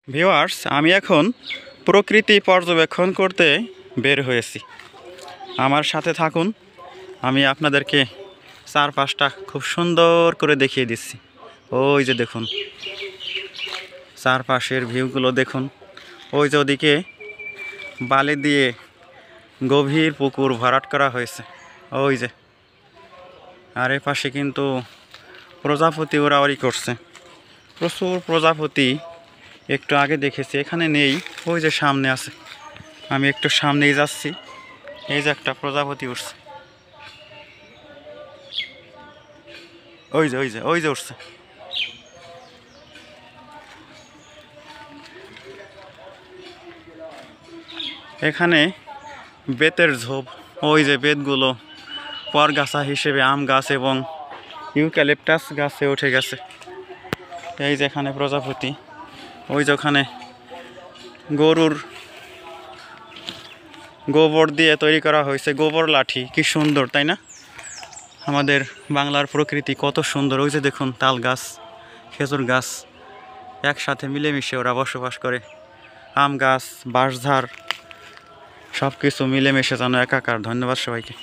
Viewers, আমি এখন প্রকৃতি পর্যবেক্ষণ করতে বের হয়েছি। আমার সাথে থাকুন, আমি আপনাদেরকে চারপাশটা খুব সুন্দর করে দেখিয়ে দিচ্ছি। ওই যে দেখুন, চারপাশের ভিউগুলো দেখুন। ওই যে ওদিকে বালি দিয়ে গভীর পুকুর ভরাট করা হয়েছে, ওই যে। আর এ পাশে কিন্তু প্রজাপতি ওরাওয়ারি করছে, প্রচুর প্রজাপতি। একটু আগে দেখেছি, এখানে নেই, ওই যে সামনে আছে। আমি একটু সামনেই যাচ্ছি, এই যে একটা প্রজাপতি উঠছে, ওই যে ওই যে ওই যে উঠছে। এখানে বেতের ঝোপ, ওই যে বেতগুলো পরগাছা হিসেবে আম গাছ এবং ইউক্যালিপটাস গাছে উঠে গেছে। এই যে এখানে প্রজাপতি, ওই যে ওখানে গরুর গোবর দিয়ে তৈরি করা হয়েছে গোবর লাঠি, কি সুন্দর তাই না? আমাদের বাংলার প্রকৃতি কত সুন্দর। ওই যে দেখুন তাল গাছ, খেজুর গাছ একসাথে মিলেমিশে ওরা বসবাস করে। আম গাছ, বাঁশঝাড় সব কিছু মিলেমিশে যেন একাকার। ধন্যবাদ সবাইকে।